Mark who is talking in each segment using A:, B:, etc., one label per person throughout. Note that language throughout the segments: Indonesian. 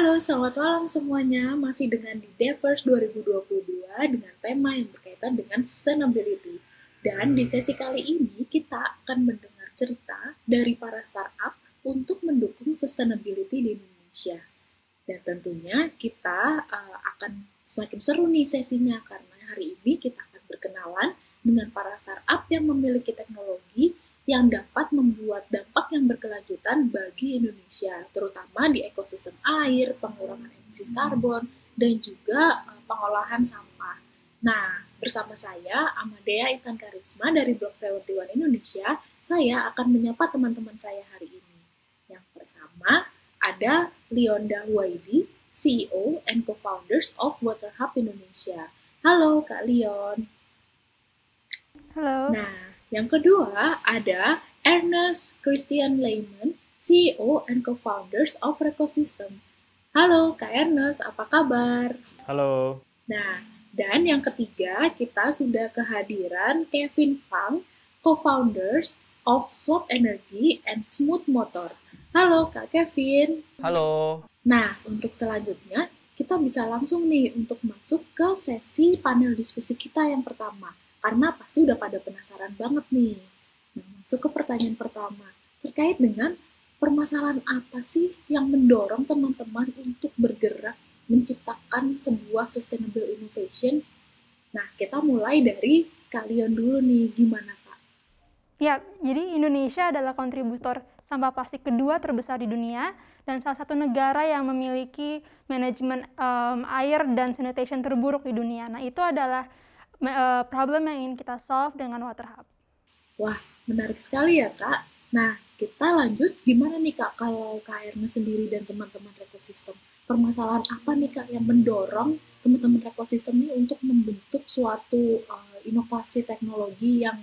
A: Halo, selamat malam semuanya. Masih dengan di Devers 2022 dengan tema yang berkaitan dengan sustainability. Dan di sesi kali ini kita akan mendengar cerita dari para startup untuk mendukung sustainability di Indonesia. Dan tentunya kita akan semakin seru nih sesinya karena hari ini kita akan berkenalan dengan para startup yang memiliki teknologi yang dapat membuat dampak yang berkelanjutan bagi Indonesia, terutama di ekosistem air, pengurangan emisi karbon, dan juga pengolahan sampah. Nah, bersama saya, Amadea Ikan Karisma dari Blok 71 Indonesia, saya akan menyapa teman-teman saya hari ini. Yang pertama, ada Lionda Huwaidi, CEO and Co-Founders of Water Hub Indonesia. Halo Kak Leon.
B: Halo.
A: Nah, yang kedua ada Ernest Christian Lehman, CEO and Co-Founders of Recosystem. Halo Kak Ernest, apa kabar?
C: Halo.
A: Nah, dan yang ketiga kita sudah kehadiran Kevin Pang, Co-Founders of Swap Energy and Smooth Motor. Halo Kak Kevin.
C: Halo.
A: Nah, untuk selanjutnya kita bisa langsung nih untuk masuk ke sesi panel diskusi kita yang pertama. Karena pasti udah pada penasaran banget nih. Nah, masuk ke pertanyaan pertama. Terkait dengan permasalahan apa sih yang mendorong teman-teman untuk bergerak menciptakan sebuah sustainable innovation? Nah, kita mulai dari kalian dulu nih. Gimana, Kak?
B: Ya, jadi Indonesia adalah kontributor sampah plastik kedua terbesar di dunia dan salah satu negara yang memiliki manajemen air dan sanitation terburuk di dunia. Nah, itu adalah problem yang ingin kita solve dengan Water Hub.
A: Wah, menarik sekali ya, Kak. Nah, kita lanjut gimana nih, Kak, kalau Kak Erna sendiri dan teman-teman ekosistem? Permasalahan apa nih, Kak, yang mendorong teman-teman ekosistem ini untuk membentuk suatu inovasi teknologi yang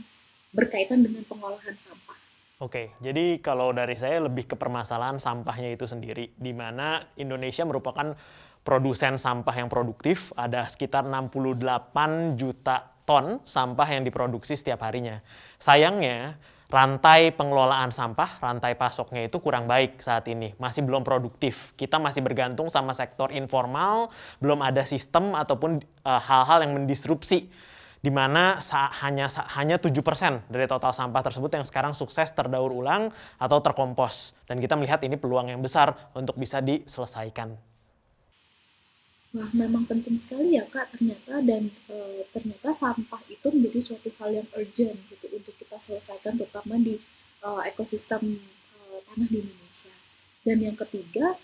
A: berkaitan dengan pengolahan sampah?
C: Oke, jadi kalau dari saya lebih ke permasalahan sampahnya itu sendiri, di mana Indonesia merupakan produsen sampah yang produktif, ada sekitar 68 juta ton sampah yang diproduksi setiap harinya. Sayangnya, rantai pengelolaan sampah, rantai pasoknya itu kurang baik saat ini, masih belum produktif. Kita masih bergantung sama sektor informal, belum ada sistem ataupun hal-hal yang mendisrupsi, di mana hanya 7% dari total sampah tersebut yang sekarang sukses terdaur ulang atau terkompos. Dan kita melihat ini peluang yang besar untuk bisa diselesaikan.
A: Wah, memang penting sekali ya, Kak, ternyata. Dan ternyata sampah itu menjadi suatu hal yang urgent gitu untuk kita selesaikan, terutama di ekosistem tanah di Indonesia. Dan yang ketiga,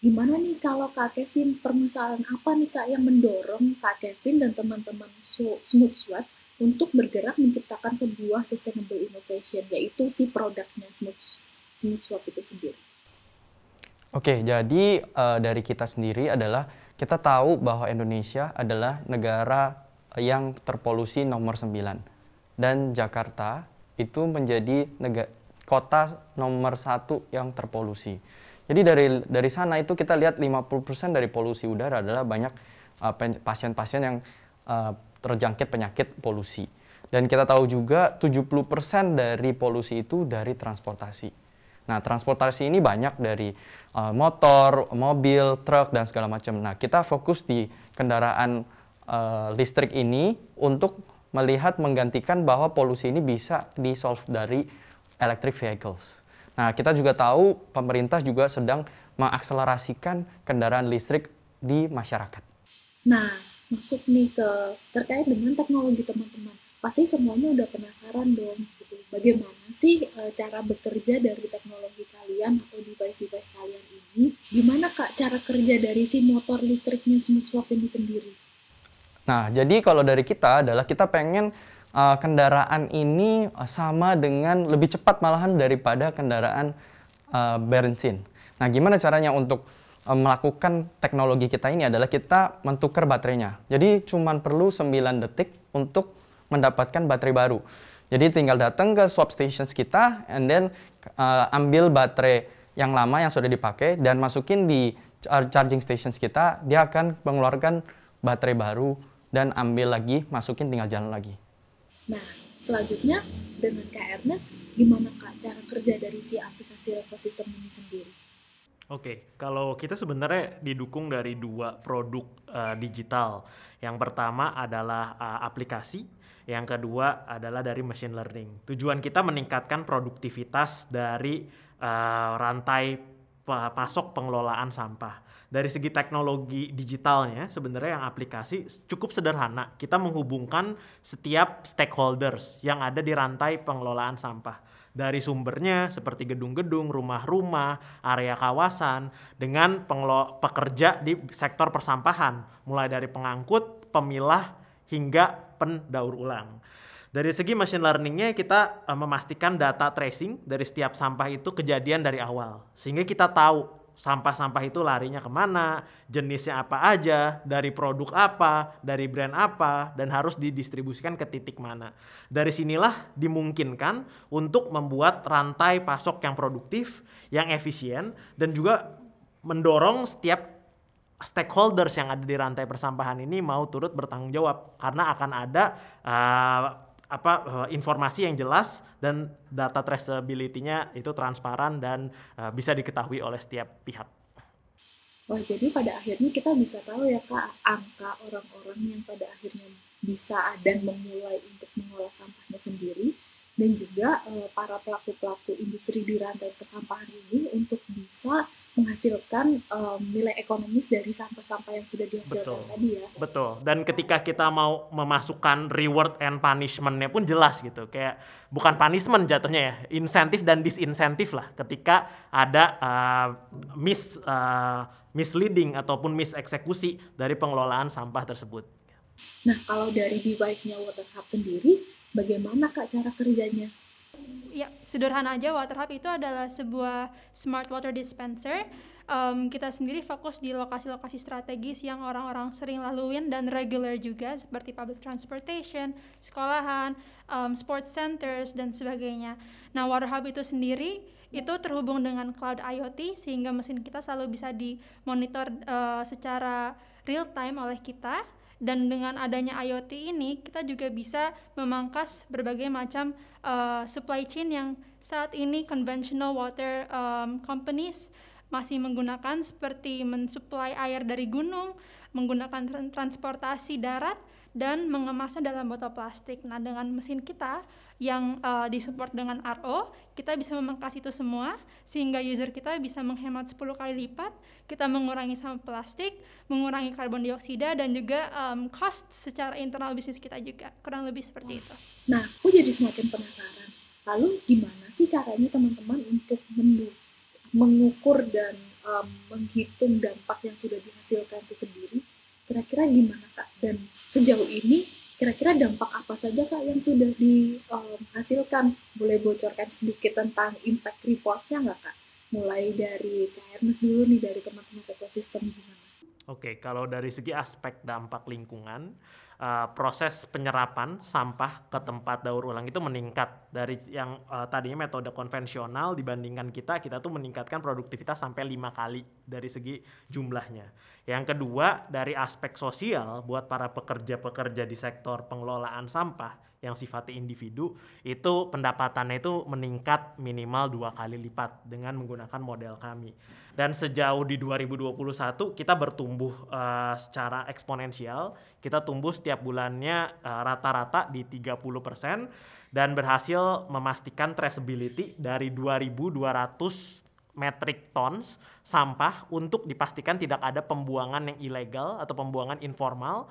A: gimana nih kalau Kak Kevin, permasalahan apa nih, Kak, yang mendorong Kak Kevin dan teman-teman Smooth Swap untuk bergerak menciptakan sebuah sustainable innovation, yaitu si produknya Smooth Swap itu sendiri?
D: Oke, jadi dari kita sendiri adalah kita tahu bahwa Indonesia adalah negara yang terpolusi nomor 9. Dan Jakarta itu menjadi kota nomor 1 yang terpolusi. Jadi dari sana itu kita lihat 50% dari polusi udara adalah banyak pasien-pasien yang terjangkit penyakit polusi. Dan kita tahu juga 70% dari polusi itu dari transportasi. Nah, transportasi ini banyak dari motor, mobil, truk, dan segala macam. Nah, kita fokus di kendaraan listrik ini untuk melihat menggantikan bahwa polusi ini bisa di-solve dari electric vehicles. Nah, kita juga tahu pemerintah juga sedang mengakselerasikan kendaraan listrik di masyarakat.
A: Nah, masuk nih ke terkait dengan teknologi teman-teman. Pasti semuanya udah penasaran dong, gitu. Bagaimana sih cara bekerja dari teknologi kalian atau device-device kalian ini? Gimana, Kak, cara kerja dari si motor listriknya Smooth Swap ini sendiri?
D: Nah, jadi kalau dari kita adalah kita pengen kendaraan ini sama dengan lebih cepat malahan daripada kendaraan bensin. Nah, gimana caranya untuk melakukan teknologi kita ini adalah kita mentukar baterainya. Jadi cuma perlu 9 detik untuk mendapatkan baterai baru. Jadi tinggal datang ke swap stations kita and then ambil baterai yang lama yang sudah dipakai dan masukin di charging stations kita, dia akan mengeluarkan baterai baru dan ambil lagi, masukin tinggal jalan lagi.
A: Nah, selanjutnya dengan Kak Ernest, gimana, Kak, cara kerja dari si aplikasi ekosistem ini sendiri?
C: Oke, kalau kita sebenarnya didukung dari dua produk digital. Yang pertama adalah aplikasi, yang kedua adalah dari machine learning. Tujuan kita meningkatkan produktivitas dari rantai pasok pengelolaan sampah. Dari segi teknologi digitalnya, sebenarnya yang aplikasi cukup sederhana. Kita menghubungkan setiap stakeholders yang ada di rantai pengelolaan sampah. Dari sumbernya seperti gedung-gedung, rumah-rumah, area kawasan, dengan pekerja di sektor persampahan, mulai dari pengangkut, pemilah, hingga pendaur ulang. Dari segi machine learning-nya kita memastikan data tracing dari setiap sampah itu kejadian dari awal. Sehingga kita tahu sampah-sampah itu larinya kemana, jenisnya apa aja, dari produk apa, dari brand apa, dan harus didistribusikan ke titik mana. Dari sinilah dimungkinkan untuk membuat rantai pasok yang produktif, yang efisien, dan juga mendorong setiap stakeholders yang ada di rantai persampahan ini mau turut bertanggung jawab, karena akan ada informasi yang jelas dan data traceability-nya itu transparan dan bisa diketahui oleh setiap pihak.
A: Wah, jadi pada akhirnya kita bisa tahu ya Kak, angka orang-orang yang pada akhirnya bisa dan memulai untuk mengolah sampahnya sendiri, dan juga para pelaku-pelaku industri di rantai persampahan ini untuk bisa menghasilkan nilai ekonomis dari sampah-sampah yang sudah dihasilkan tadi ya.
C: Betul. Dan ketika kita mau memasukkan reward and punishment-nya pun jelas gitu. Kayak bukan punishment jatuhnya ya, insentif dan disinsentif lah ketika ada misleading ataupun miseksekusi dari pengelolaan sampah tersebut.
A: Nah, kalau dari device-nya WaterHub sendiri, bagaimana Kak cara kerjanya?
B: Ya, sederhana aja, WaterHub itu adalah sebuah smart water dispenser. Kita sendiri fokus di lokasi-lokasi strategis yang orang-orang sering laluin dan regular juga, seperti public transportation, sekolahan, sports centers, dan sebagainya. Nah, WaterHub itu sendiri itu terhubung dengan cloud IoT, sehingga mesin kita selalu bisa dimonitor secara real time oleh kita. Dan dengan adanya IoT ini, kita juga bisa memangkas berbagai macam supply chain yang saat ini conventional water companies masih menggunakan, seperti mensuplai air dari gunung, menggunakan transportasi darat, dan mengemasnya dalam botol plastik. Nah, dengan mesin kita yang disupport dengan RO, kita bisa memangkas itu semua, sehingga user kita bisa menghemat 10 kali lipat, kita mengurangi sampah plastik, mengurangi karbon dioksida, dan juga cost secara internal bisnis kita juga, kurang lebih seperti itu.
A: Nah, aku jadi semakin penasaran. Lalu gimana sih caranya teman-teman untuk mengukur dan menghitung dampak yang sudah dihasilkan itu sendiri? Kira-kira gimana Kak? Dan sejauh ini kira-kira dampak apa saja Kak yang sudah dihasilkan? Boleh bocorkan sedikit tentang impact report-nya nggak Kak? Mulai dari Kak Ernest dulu nih, dari teman-teman ekosistem gimana?
C: Oke, kalau dari segi aspek dampak lingkungan, proses penyerapan sampah ke tempat daur ulang itu meningkat dari yang tadinya metode konvensional. Dibandingkan kita tuh meningkatkan produktivitas sampai 5 kali dari segi jumlahnya. Yang kedua, dari aspek sosial buat para pekerja-pekerja di sektor pengelolaan sampah yang sifatnya individu, itu pendapatannya itu meningkat minimal 2 kali lipat dengan menggunakan model kami. Dan sejauh di 2021 kita bertumbuh secara eksponensial. Kita tumbuh setiap bulannya rata-rata di 30% dan berhasil memastikan traceability dari 2.200 metric tons sampah untuk dipastikan tidak ada pembuangan yang ilegal atau pembuangan informal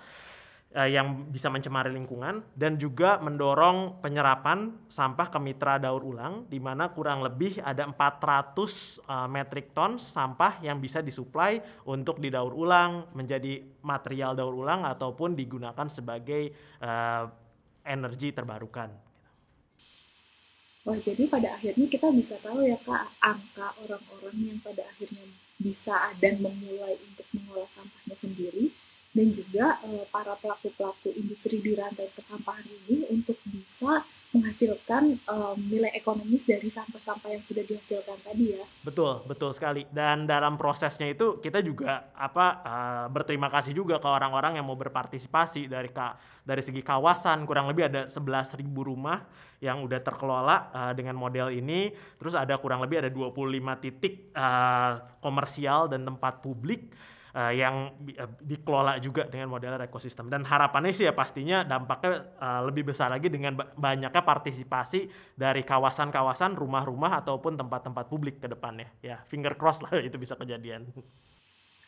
C: yang bisa mencemari lingkungan, dan juga mendorong penyerapan sampah ke mitra daur ulang, di mana kurang lebih ada 400 metric tons sampah yang bisa disuplai untuk didaur ulang menjadi material daur ulang ataupun digunakan sebagai energi terbarukan.
A: Wah, jadi pada akhirnya kita bisa tahu ya Kak, angka orang-orang yang pada akhirnya bisa dan memulai untuk mengolah sampahnya sendiri, dan juga para pelaku-pelaku industri di rantai persampahan ini untuk bisa menghasilkan nilai ekonomis dari sampah-sampah yang sudah dihasilkan tadi ya.
C: Betul, betul sekali. Dan dalam prosesnya itu kita juga berterima kasih juga ke orang-orang yang mau berpartisipasi dari segi kawasan. Kurang lebih ada 11.000 rumah yang udah terkelola dengan model ini. Terus kurang lebih ada 25 titik komersial dan tempat publik yang dikelola juga dengan model ekosistem. Dan harapannya sih ya pastinya dampaknya lebih besar lagi dengan banyaknya partisipasi dari kawasan-kawasan, rumah-rumah ataupun tempat-tempat publik ke depannya. Ya, finger cross lah itu bisa kejadian.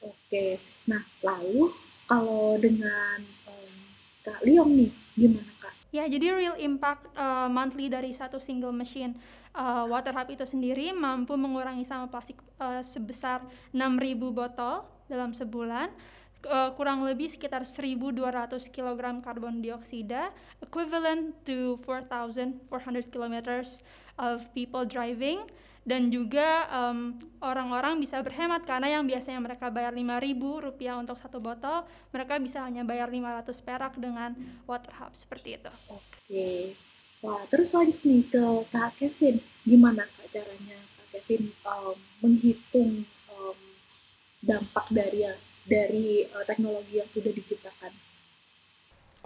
A: Oke, nah lalu kalau dengan Kak Liong nih, gimana Kak?
B: Ya, jadi real impact monthly dari satu single machine water hub itu sendiri mampu mengurangi sampah plastik sebesar 6.000 botol dalam sebulan, kurang lebih sekitar 1.200 kg karbon dioksida, equivalent to 4.400 kilometers of people driving, dan juga orang-orang bisa berhemat karena yang biasanya mereka bayar Rp5.000 untuk satu botol, mereka bisa hanya bayar 500 perak dengan water hub seperti itu.
A: Oke, wah terus lanjut nih ke Kak Kevin, gimana Kak caranya Kak Kevin menghitung dampak dari teknologi yang sudah diciptakan?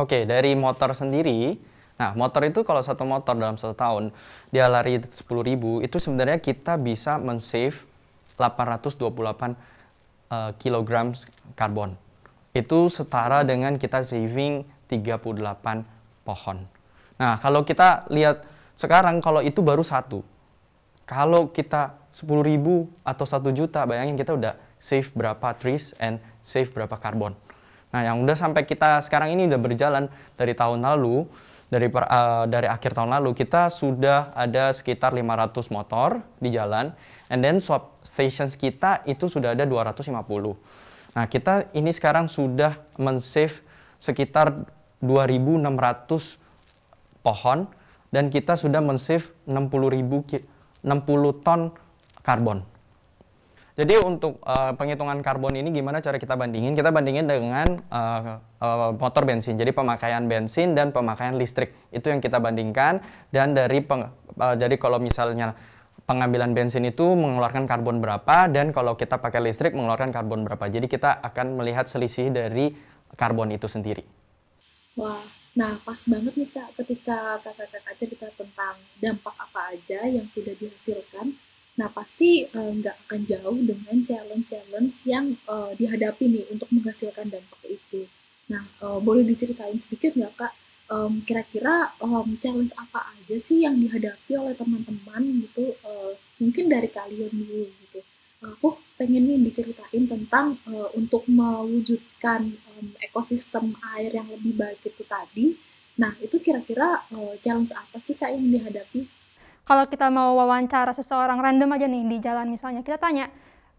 D: Oke, dari motor sendiri, nah motor itu kalau satu motor dalam 1 tahun dia lari 10.000, itu sebenarnya kita bisa men-save 828 kg karbon. Itu setara dengan kita saving 38 pohon. Nah, kalau kita lihat sekarang kalau itu baru satu. Kalau kita 10.000 atau 1 juta, bayangin kita udah save berapa trees and save berapa karbon. Nah, yang udah sampai kita sekarang ini udah berjalan dari tahun lalu, dari akhir tahun lalu, kita sudah ada sekitar 500 motor di jalan, and then swap stations kita itu sudah ada 250. Nah, kita ini sekarang sudah men-save sekitar 2.600 pohon, dan kita sudah men-save 60 ton karbon. Jadi untuk penghitungan karbon ini gimana cara kita bandingin? Kita bandingin dengan motor bensin. Jadi pemakaian bensin dan pemakaian listrik itu yang kita bandingkan. Dan jadi kalau misalnya pengambilan bensin itu mengeluarkan karbon berapa, dan kalau kita pakai listrik mengeluarkan karbon berapa. Jadi kita akan melihat selisih dari karbon itu sendiri.
A: Wah, nah pas banget nih Kak ketika kakak-kakak cerita tentang dampak apa aja yang sudah dihasilkan. Nah, pasti nggak akan jauh dengan challenge-challenge yang dihadapi nih untuk menghasilkan dampak itu. Nah, boleh diceritain sedikit nggak Kak, kira-kira challenge apa aja sih yang dihadapi oleh teman-teman gitu, mungkin dari kalian dulu gitu. Aku pengen nih diceritain tentang untuk mewujudkan ekosistem air yang lebih baik itu tadi. Nah, itu kira-kira challenge apa sih Kak yang dihadapi?
B: Kalau kita mau wawancara seseorang random aja nih di jalan misalnya, kita tanya,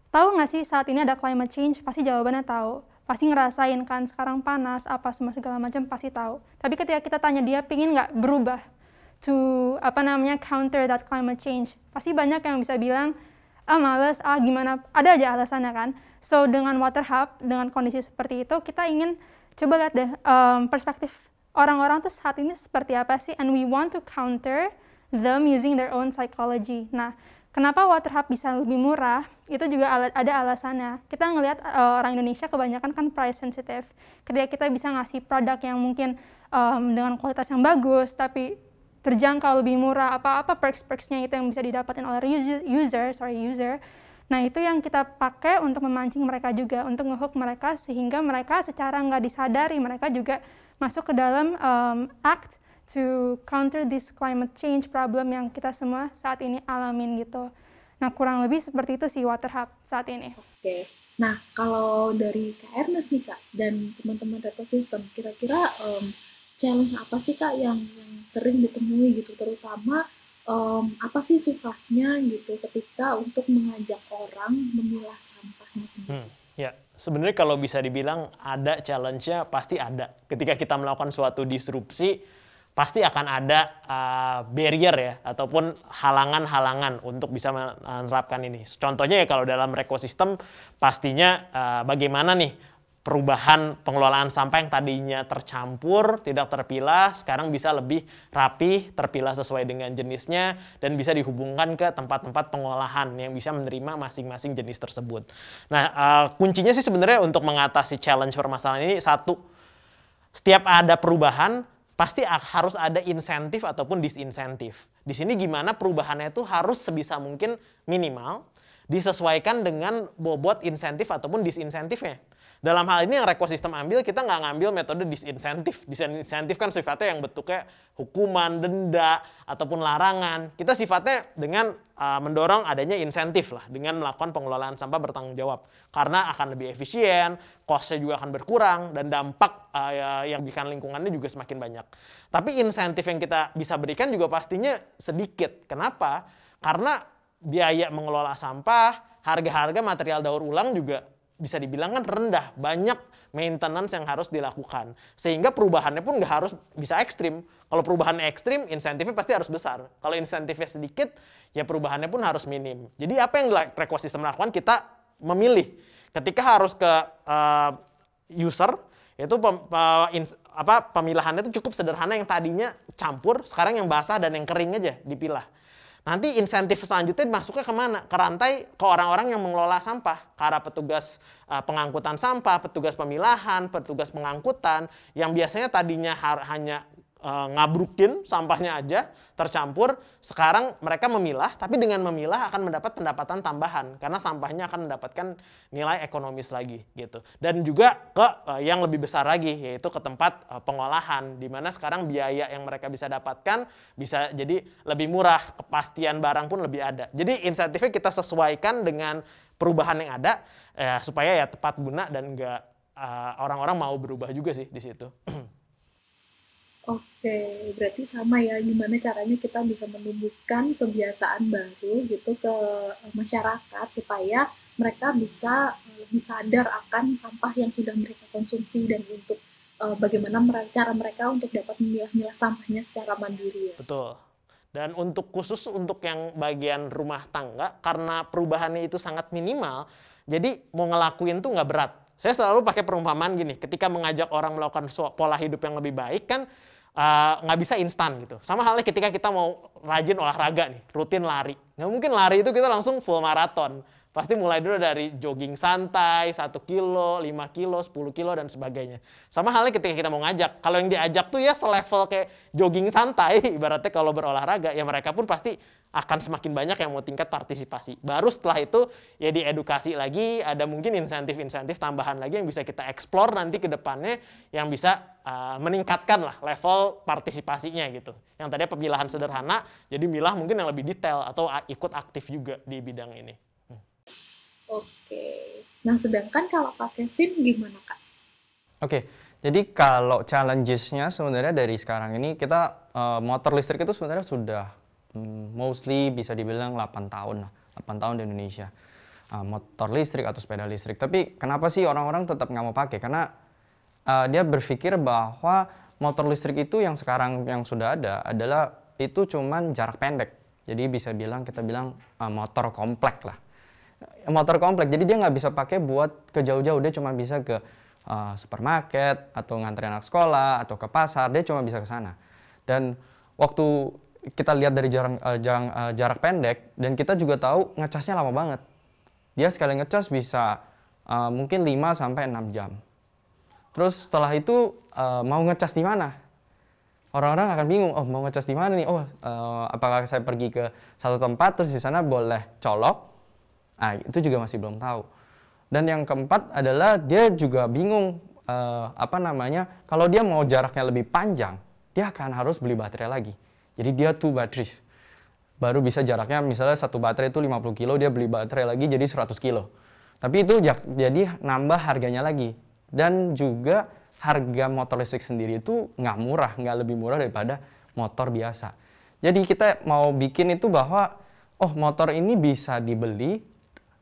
B: tahu nggak sih saat ini ada climate change? Pasti jawabannya tahu. Pasti ngerasain kan sekarang panas, apa semua segala macam pasti tahu. Tapi ketika kita tanya dia pingin nggak berubah to counter that climate change, pasti banyak yang bisa bilang, males, gimana, ada aja alasannya kan. So dengan water hub, dengan kondisi seperti itu, kita ingin coba lihat deh perspektif orang-orang tuh saat ini seperti apa sih, and we want to counter them using their own psychology. Nah, kenapa water hub bisa lebih murah? Itu juga ada alasannya. Kita ngelihat orang Indonesia kebanyakan kan price sensitive. Ketika kita bisa ngasih produk yang mungkin dengan kualitas yang bagus, tapi terjangkau lebih murah, apa-apa perks-perksnya itu yang bisa didapatin oleh user. Nah, itu yang kita pakai untuk memancing mereka juga, untuk ngehook mereka sehingga mereka secara nggak disadari mereka juga masuk ke dalam act to counter this climate change problem yang kita semua saat ini alamin gitu. Nah, kurang lebih seperti itu sih water hub saat ini.
A: Oke. Nah, kalau dari Kak Ernest nih Kak dan teman-teman ekosistem, kira-kira challenge apa sih Kak yang sering ditemui gitu, terutama apa sih susahnya gitu ketika untuk mengajak orang memilah sampahnya sendiri?
C: Ya, sebenarnya kalau bisa dibilang ada challenge-nya pasti ada. Ketika kita melakukan suatu disrupsi, pasti akan ada barrier ya, ataupun halangan-halangan untuk bisa menerapkan ini. Contohnya ya kalau dalam ekosistem, pastinya bagaimana nih perubahan pengelolaan sampah yang tadinya tercampur, tidak terpilah, sekarang bisa lebih rapi, terpilah sesuai dengan jenisnya, dan bisa dihubungkan ke tempat-tempat pengolahan yang bisa menerima masing-masing jenis tersebut. Nah, kuncinya sih sebenarnya untuk mengatasi challenge permasalahan ini, satu, setiap ada perubahan, pasti harus ada insentif ataupun disinsentif. Di sini gimana perubahannya itu harus sebisa mungkin minimal, disesuaikan dengan bobot insentif ataupun disinsentifnya. Dalam hal ini yang Rekosistem ambil, kita nggak ngambil metode disinsentif. Disinsentif kan sifatnya yang bentuknya hukuman, denda, ataupun larangan. Kita sifatnya dengan mendorong adanya insentif lah, dengan melakukan pengelolaan sampah bertanggung jawab. Karena akan lebih efisien, cost-nya juga akan berkurang, dan dampak yang bikin lingkungannya juga semakin banyak. Tapi insentif yang kita bisa berikan juga pastinya sedikit. Kenapa? Karena biaya mengelola sampah, harga-harga material daur ulang juga bisa dibilang kan rendah, banyak maintenance yang harus dilakukan. Sehingga perubahannya pun nggak harus bisa ekstrim. Kalau perubahannya ekstrim, insentifnya pasti harus besar. Kalau insentifnya sedikit, ya perubahannya pun harus minim. Jadi apa yang Rekosistem lakukan, kita memilih. Ketika harus ke user, itu pemilahannya itu cukup sederhana, yang tadinya campur, sekarang yang basah dan yang kering aja dipilah. Nanti insentif selanjutnya masuknya kemana? Ke rantai, ke orang-orang yang mengelola sampah. Ke arah petugas pengangkutan sampah, petugas pemilahan, petugas pengangkutan, yang biasanya tadinya hanya ngabrukin sampahnya aja, tercampur. Sekarang mereka memilah, tapi dengan memilah akan mendapat pendapatan tambahan. Karena sampahnya akan mendapatkan nilai ekonomis lagi gitu. Dan juga ke yang lebih besar lagi, yaitu ke tempat pengolahan. Di mana sekarang biaya yang mereka bisa dapatkan bisa jadi lebih murah, kepastian barang pun lebih ada. Jadi insentifnya kita sesuaikan dengan perubahan yang ada, supaya ya tepat guna dan nggak orang-orang mau berubah juga sih di situ.
A: Oke, berarti sama ya, gimana caranya kita bisa menumbuhkan kebiasaan baru gitu ke masyarakat supaya mereka bisa lebih sadar akan sampah yang sudah mereka konsumsi, dan untuk bagaimana cara mereka untuk dapat memilah-milah sampahnya secara mandiri ya.
C: Betul. Dan khusus untuk yang bagian rumah tangga, karena perubahannya itu sangat minimal, jadi mau ngelakuin tuh nggak berat. Saya selalu pakai perumpamaan gini, ketika mengajak orang melakukan pola hidup yang lebih baik kan, nggak bisa instan gitu. Sama halnya ketika kita mau rajin olahraga nih, rutin lari. Nggak mungkin lari itu kita langsung full maraton. Pasti mulai dulu dari jogging santai, 1 kilo, 5 kilo, 10 kilo, dan sebagainya. Sama halnya ketika kita mau ngajak. Kalau yang diajak tuh ya selevel kayak jogging santai, ibaratnya kalau berolahraga, ya mereka pun pasti akan semakin banyak yang mau tingkat partisipasi. Baru setelah itu ya diedukasi lagi, ada mungkin insentif-insentif tambahan lagi yang bisa kita explore nanti ke depannya, yang bisa meningkatkan lah level partisipasinya gitu. Yang tadi pemilahan sederhana, jadi milah mungkin yang lebih detail atau ikut aktif juga di bidang ini.
A: Oke. Nah, sedangkan kalau Kak Kevin gimana, Kak?
D: Oke, jadi kalau challenges-nya sebenarnya dari sekarang ini kita motor listrik itu sebenarnya sudah mostly bisa dibilang 8 tahun lah. 8 tahun di Indonesia. Motor listrik atau sepeda listrik. Tapi kenapa sih orang-orang tetap nggak mau pakai? Karena dia berpikir bahwa motor listrik itu yang sekarang yang sudah ada adalah itu cuman jarak pendek. Jadi kita bilang motor komplek lah. Motor komplek, jadi dia nggak bisa pakai buat ke jauh-jauh, dia cuma bisa ke supermarket atau ngantri anak sekolah atau ke pasar, dia cuma bisa ke sana. Dan waktu kita lihat dari jarak pendek, dan kita juga tahu ngecasnya lama banget. Dia sekali ngecas bisa mungkin 5-6 jam. Terus setelah itu mau ngecas di mana? Orang-orang akan bingung, oh mau ngecas di mana nih? Apakah saya pergi ke satu tempat terus di sana boleh colok? Itu juga masih belum tahu. Dan yang keempat adalah dia juga bingung kalau dia mau jaraknya lebih panjang, dia akan harus beli baterai lagi. Jadi dia 2 batteries. Baru bisa jaraknya misalnya satu baterai itu 50 kilo, dia beli baterai lagi jadi 100 kilo. Tapi itu jadi nambah harganya lagi. Dan juga harga motor listrik sendiri itu nggak murah, nggak lebih murah daripada motor biasa. Jadi kita mau bikin itu bahwa motor ini bisa dibeli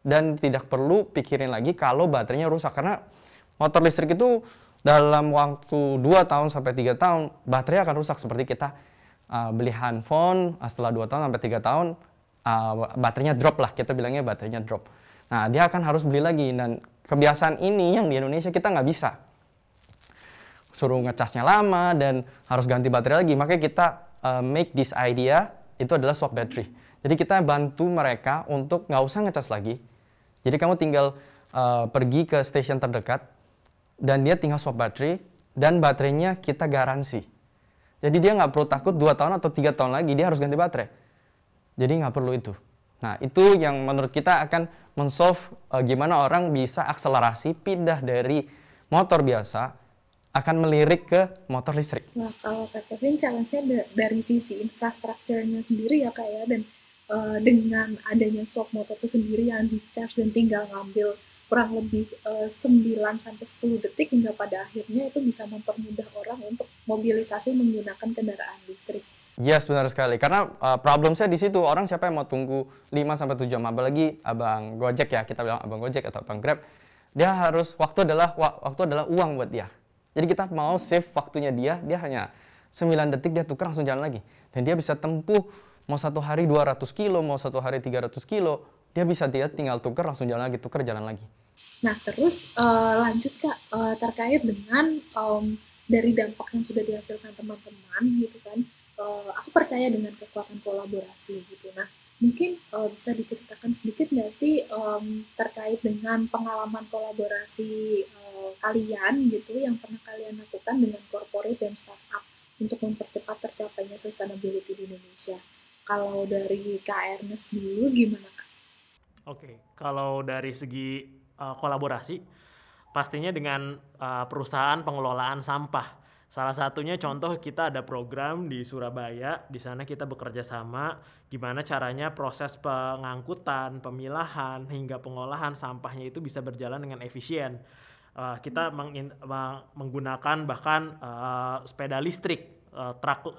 D: dan tidak perlu pikirin lagi kalau baterainya rusak. Karena motor listrik itu dalam waktu 2 tahun sampai 3 tahun, baterai akan rusak. Seperti kita beli handphone, setelah 2 tahun sampai 3 tahun, baterainya drop lah. Kita bilangnya baterainya drop. Nah, dia akan harus beli lagi. Dan kebiasaan ini yang di Indonesia kita nggak bisa. Suruh ngecasnya lama dan harus ganti baterai lagi. Makanya kita make this idea, itu adalah swap battery. Jadi kita bantu mereka untuk nggak usah ngecas lagi. Jadi kamu tinggal pergi ke stasiun terdekat dan dia tinggal swap battery dan baterainya kita garansi. Jadi dia nggak perlu takut 2 tahun atau 3 tahun lagi dia harus ganti baterai. Jadi nggak perlu itu. Nah, itu yang menurut kita akan men-solve gimana orang bisa akselerasi pindah dari motor biasa akan melirik ke motor listrik.
A: Nah, kalau Kak Kevin, challenge-nya dari sisi infrastrukturnya sendiri ya Kak ya, dan dengan adanya swap motor itu sendiri yang di-charge dan tinggal ngambil kurang lebih 9-10 detik hingga pada akhirnya itu bisa mempermudah orang untuk mobilisasi menggunakan kendaraan listrik.
D: Yes, benar sekali. Karena problem saya di situ, orang siapa yang mau tunggu 5-7 jam, apalagi abang Gojek ya, kita bilang abang Gojek atau abang Grab, dia harus, waktu adalah uang buat dia. Jadi kita mau save waktunya dia hanya 9 detik dia tukar langsung jalan lagi. Dan dia bisa tempuh mau 1 hari 200 kilo, mau 1 hari 300 kilo, dia tinggal tukar langsung jalan lagi, tukar jalan lagi.
A: Nah terus lanjut Kak, terkait dengan dari dampak yang sudah dihasilkan teman-teman gitu kan, aku percaya dengan kekuatan kolaborasi gitu. Nah mungkin bisa diceritakan sedikit nggak sih terkait dengan pengalaman kolaborasi kalian gitu yang pernah kalian lakukan dengan corporate dan startup untuk mempercepat tercapainya sustainability di Indonesia. Kalau dari Kak Ernest dulu gimana Kak?
C: Oke, kalau dari segi kolaborasi, pastinya dengan perusahaan pengelolaan sampah. Salah satunya contoh kita ada program di Surabaya, di sana kita bekerja sama gimana caranya proses pengangkutan, pemilahan, hingga pengolahan sampahnya itu bisa berjalan dengan efisien. Kita menggunakan bahkan sepeda listrik, truk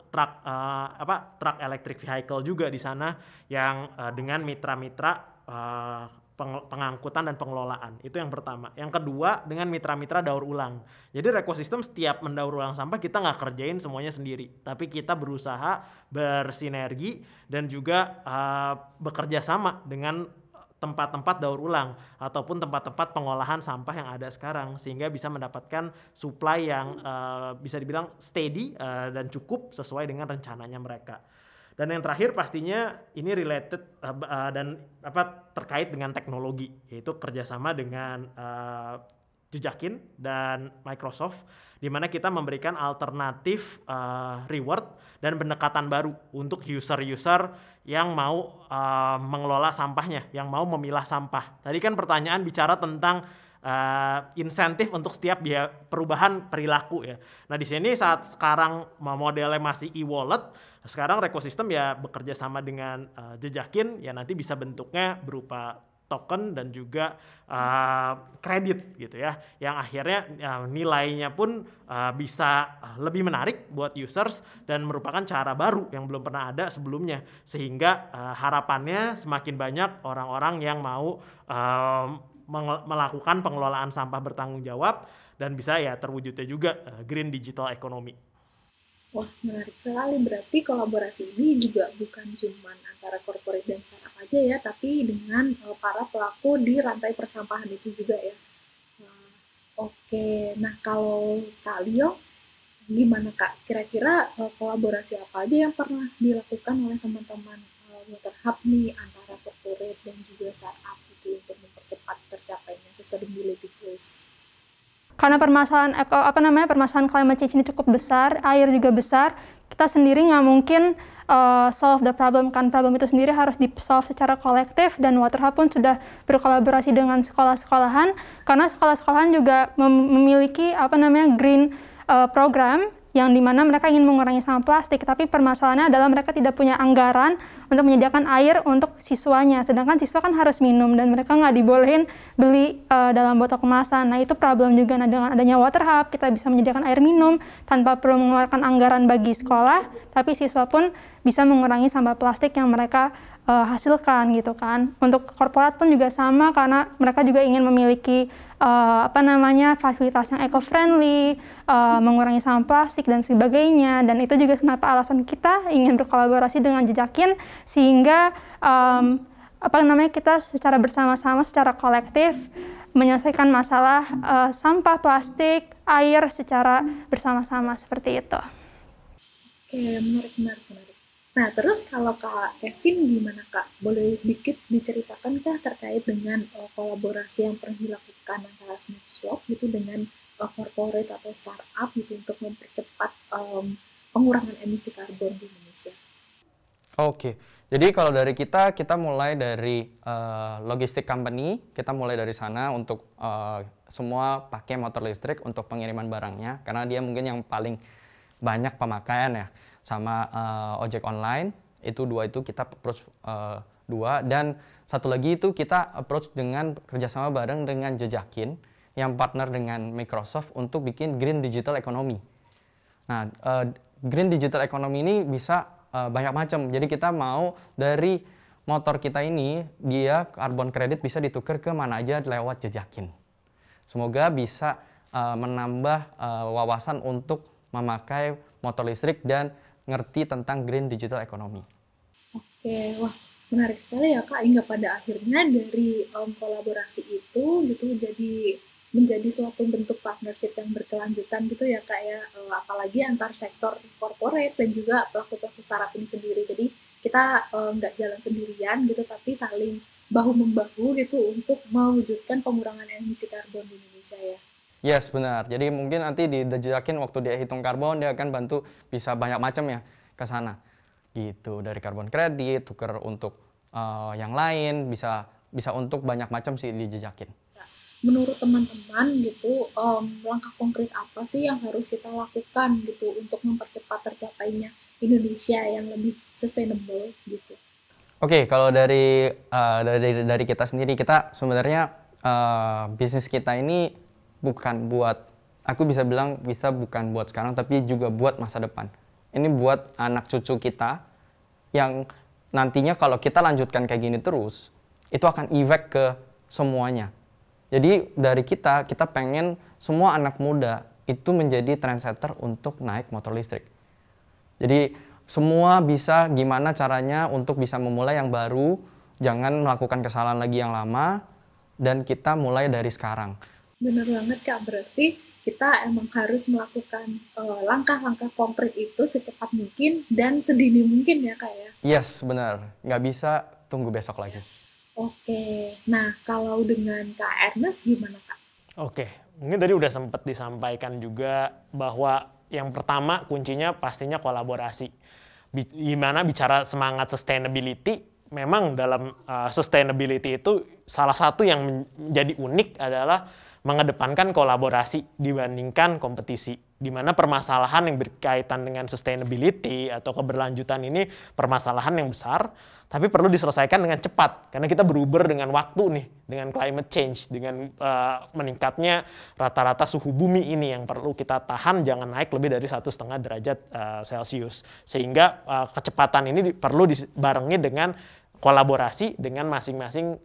C: electric vehicle juga di sana yang dengan mitra-mitra pengangkutan dan pengelolaan. Itu yang pertama. Yang kedua, dengan mitra-mitra daur ulang. Jadi ekosistem setiap mendaur ulang sampah kita nggak kerjain semuanya sendiri, tapi kita berusaha bersinergi dan juga bekerja sama dengan tempat-tempat daur ulang ataupun tempat-tempat pengolahan sampah yang ada sekarang, sehingga bisa mendapatkan supply yang bisa dibilang steady dan cukup sesuai dengan rencananya mereka. Dan yang terakhir pastinya ini related dan terkait dengan teknologi, yaitu kerjasama dengan Jejakin dan Microsoft, di mana kita memberikan alternatif reward dan pendekatan baru untuk user-user yang mau mengelola sampahnya, yang mau memilah sampah. Tadi kan pertanyaan bicara tentang insentif untuk setiap perubahan perilaku ya. Nah di sini saat sekarang modelnya masih e-wallet, sekarang ekosistem ya bekerja sama dengan Jejakin, ya nanti bisa bentuknya berupa token dan juga kredit gitu ya, yang akhirnya nilainya pun bisa lebih menarik buat users dan merupakan cara baru yang belum pernah ada sebelumnya, sehingga harapannya semakin banyak orang-orang yang mau melakukan pengelolaan sampah bertanggung jawab dan bisa ya terwujudnya juga green digital economy.
A: Wah, menarik sekali. Berarti kolaborasi ini juga bukan cuma antara corporate dan startup aja ya, tapi dengan para pelaku di rantai persampahan itu juga ya. Oke, nah kalau Kak Leo, gimana Kak? Kira-kira kolaborasi apa aja yang pernah dilakukan oleh teman-teman Water Hub nih antara corporate dan juga startup itu untuk mempercepat tercapainya sustainability goals?
B: Karena permasalahan permasalahan climate change ini cukup besar, air juga besar, kita sendiri nggak mungkin solve the problem, kan problem itu sendiri harus di-solve secara kolektif, dan Water Hub pun sudah berkolaborasi dengan sekolah-sekolahan, karena sekolah-sekolahan juga memiliki green program yang dimana mereka ingin mengurangi sampah plastik, tapi permasalahannya adalah mereka tidak punya anggaran untuk menyediakan air untuk siswanya, sedangkan siswa kan harus minum dan mereka nggak dibolehin beli dalam botol kemasan. Nah itu problem juga. Nah dengan adanya Water Hub kita bisa menyediakan air minum tanpa perlu mengeluarkan anggaran bagi sekolah, tapi siswa pun bisa mengurangi sampah plastik yang mereka hasilkan gitu kan. Untuk korporat pun juga sama, karena mereka juga ingin memiliki fasilitas yang eco-friendly, mengurangi sampah plastik dan sebagainya. Dan itu juga kenapa alasan kita ingin berkolaborasi dengan Jejakin, sehingga kita secara bersama-sama, secara kolektif menyelesaikan masalah sampah plastik, air secara bersama-sama seperti itu.
A: Oke, menarik. Nah, terus kalau Kak Kevin gimana Kak? Boleh sedikit diceritakan Kak terkait dengan kolaborasi yang pernah dilakukan antara Smooth Swap gitu dengan corporate atau startup gitu untuk mempercepat pengurangan emisi karbon di Indonesia?
D: Oke, jadi kalau dari kita mulai dari logistik company, kita mulai dari sana untuk semua pakai motor listrik untuk pengiriman barangnya, karena dia mungkin yang paling banyak pemakaian ya, sama ojek online, itu dua itu kita approach dua, dan satu lagi itu kita approach dengan kerjasama bareng dengan Jejakin, yang partner dengan Microsoft untuk bikin Green Digital Economy. Nah, Green Digital Economy ini bisa banyak macam. Jadi kita mau dari motor kita ini, dia karbon kredit bisa ditukar ke mana aja lewat Jejakin. Semoga bisa menambah wawasan untuk memakai motor listrik dan ngerti tentang Green Digital Economy.
A: Oke, wah menarik sekali ya Kak, hingga pada akhirnya dari kolaborasi itu gitu menjadi suatu bentuk partnership yang berkelanjutan gitu ya Kak ya, apalagi antar sektor corporate dan juga pelaku-pelaku startup ini sendiri. Jadi kita nggak jalan sendirian gitu, tapi saling bahu-membahu gitu untuk mewujudkan pengurangan emisi karbon di Indonesia ya.
D: Yes, benar. Jadi mungkin nanti di Jejakin waktu dia hitung karbon, dia akan bantu bisa banyak macam ya ke sana. Gitu, dari karbon kredit, tuker untuk yang lain, bisa untuk banyak macam sih di Jejakin.
A: Menurut teman-teman gitu, langkah konkret apa sih yang harus kita lakukan gitu untuk mempercepat tercapainya Indonesia yang lebih sustainable gitu?
D: Oke, kalau dari kita sendiri, kita sebenarnya bisnis kita ini bukan buat, aku bisa bilang bukan buat sekarang, tapi juga buat masa depan. Ini buat anak cucu kita yang nantinya kalau kita lanjutkan kayak gini terus, itu akan efek ke semuanya. Jadi dari kita pengen semua anak muda itu menjadi trendsetter untuk naik motor listrik. Jadi semua bisa gimana caranya untuk bisa memulai yang baru, jangan melakukan kesalahan lagi yang lama, dan kita mulai dari sekarang.
A: Benar banget Kak, berarti kita emang harus melakukan langkah-langkah konkret itu secepat mungkin dan sedini mungkin ya Kak ya?
D: Yes, benar. Nggak bisa tunggu besok lagi.
A: Oke, nah kalau dengan Kak Ernest gimana Kak?
C: Oke, mungkin tadi udah sempat disampaikan juga bahwa yang pertama kuncinya pastinya kolaborasi. Gimana bicara semangat sustainability, memang dalam sustainability itu salah satu yang menjadi unik adalah mengedepankan kolaborasi dibandingkan kompetisi. Di mana permasalahan yang berkaitan dengan sustainability atau keberlanjutan ini permasalahan yang besar, tapi perlu diselesaikan dengan cepat. Karena kita beruber dengan waktu nih, dengan climate change, dengan meningkatnya rata-rata suhu bumi ini yang perlu kita tahan jangan naik lebih dari 1,5 derajat Celcius. Sehingga kecepatan ini perlu dibarengi dengan kolaborasi dengan masing-masing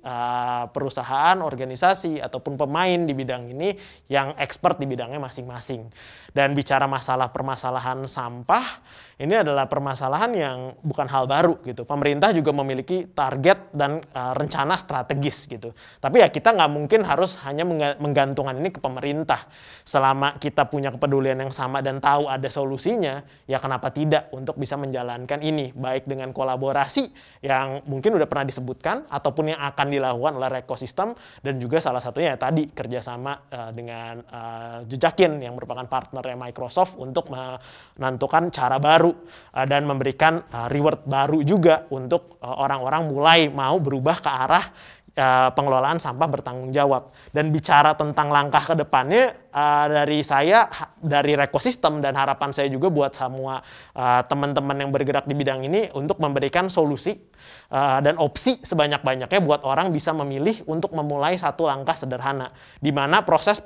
C: perusahaan, organisasi, ataupun pemain di bidang ini yang expert di bidangnya masing-masing. Dan bicara permasalahan sampah, ini adalah permasalahan yang bukan hal baru gitu. Pemerintah juga memiliki target dan rencana strategis gitu. Tapi ya kita nggak mungkin harus hanya menggantungkan ini ke pemerintah. Selama kita punya kepedulian yang sama dan tahu ada solusinya, ya kenapa tidak untuk bisa menjalankan ini, baik dengan kolaborasi yang mungkin udah pernah disebutkan ataupun yang akan dilakukan oleh ekosistem, dan juga salah satunya ya tadi kerjasama dengan Jejakin yang merupakan partnernya Microsoft untuk menentukan cara baru dan memberikan reward baru juga untuk orang-orang mulai mau berubah ke arah pengelolaan sampah bertanggung jawab. Dan bicara tentang langkah ke depannya, dari saya, dari ekosistem, dan harapan saya juga buat semua teman-teman yang bergerak di bidang ini untuk memberikan solusi dan opsi sebanyak-banyaknya buat orang bisa memilih untuk memulai satu langkah sederhana, di mana proses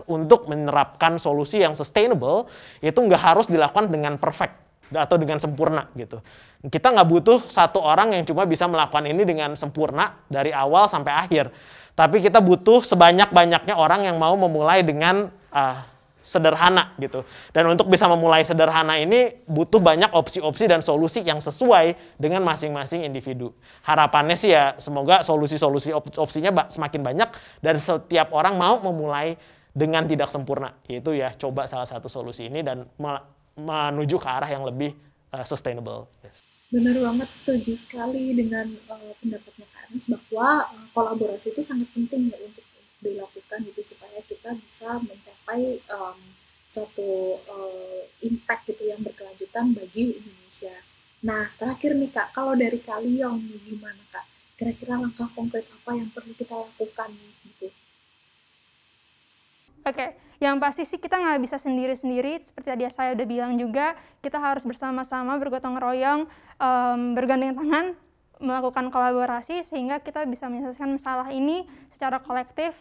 C: untuk menerapkan solusi yang sustainable itu nggak harus dilakukan dengan perfect atau dengan sempurna gitu. Kita nggak butuh satu orang yang cuma bisa melakukan ini dengan sempurna dari awal sampai akhir. Tapi kita butuh sebanyak-banyaknya orang yang mau memulai dengan sederhana gitu. Dan untuk bisa memulai sederhana ini butuh banyak opsi-opsi dan solusi yang sesuai dengan masing-masing individu. Harapannya sih ya semoga solusi-solusi opsinya semakin banyak dan setiap orang mau memulai dengan tidak sempurna. Yaitu ya coba salah satu solusi ini dan menuju ke arah yang lebih sustainable. Yes.
A: Benar banget, setuju sekali dengan pendapatnya Kak Ernest bahwa kolaborasi itu sangat penting ya untuk dilakukan gitu supaya kita bisa mencapai suatu impact gitu yang berkelanjutan bagi Indonesia. Nah, terakhir nih Kak, kalau dari kalian gimana Kak? Kira-kira langkah konkret apa yang perlu kita lakukan nih gitu?
B: Oke, yang pasti sih kita nggak bisa sendiri-sendiri, seperti tadi saya udah bilang juga, kita harus bersama-sama bergotong royong, bergandeng tangan, melakukan kolaborasi sehingga kita bisa menyelesaikan masalah ini secara kolektif.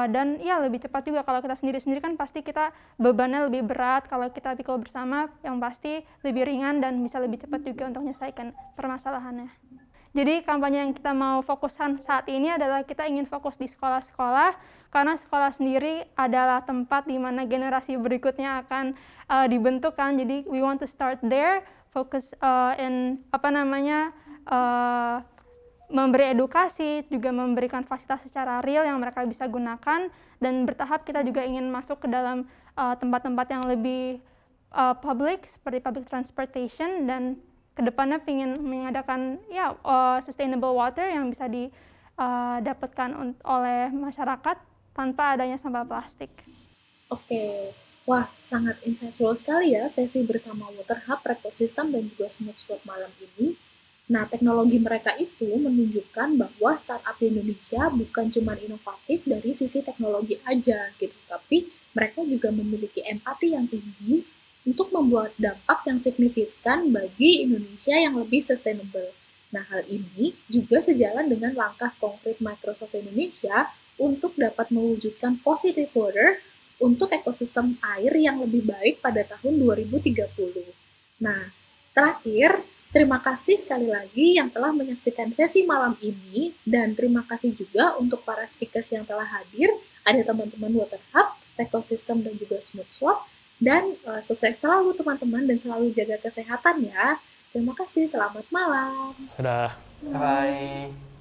B: Dan ya lebih cepat juga. Kalau kita sendiri-sendiri kan pasti kita bebannya lebih berat, kalau kita pikul bersama yang pasti lebih ringan dan bisa lebih cepat juga untuk menyelesaikan permasalahannya. Jadi kampanye yang kita mau fokuskan saat ini adalah kita ingin fokus di sekolah-sekolah, karena sekolah sendiri adalah tempat di mana generasi berikutnya akan dibentuk kan. Jadi we want to start there, fokus memberi edukasi, juga memberikan fasilitas secara real yang mereka bisa gunakan, dan bertahap kita juga ingin masuk ke dalam tempat-tempat yang lebih public, seperti public transportation, dan kedepannya ingin mengadakan sustainable water yang bisa didapatkan oleh masyarakat tanpa adanya sampah plastik.
A: Oke, wah sangat insightful sekali ya sesi bersama Water Hub, Rekosistem, dan juga Smooth Swap malam ini. Nah, teknologi mereka itu menunjukkan bahwa startup di Indonesia bukan cuma inovatif dari sisi teknologi aja gitu, tapi mereka juga memiliki empati yang tinggi untuk membuat dampak yang signifikan bagi Indonesia yang lebih sustainable. Nah, hal ini juga sejalan dengan langkah konkret Microsoft Indonesia untuk dapat mewujudkan positive water untuk ekosistem air yang lebih baik pada tahun 2030. Nah, terakhir, terima kasih sekali lagi yang telah menyaksikan sesi malam ini, dan terima kasih juga untuk para speakers yang telah hadir. Ada teman-teman Water Hub, Rekosistem, dan juga Smooth Swap. Dan sukses selalu teman-teman dan selalu jaga kesehatan ya. Terima kasih, selamat malam.
C: Dadah.
D: Bye.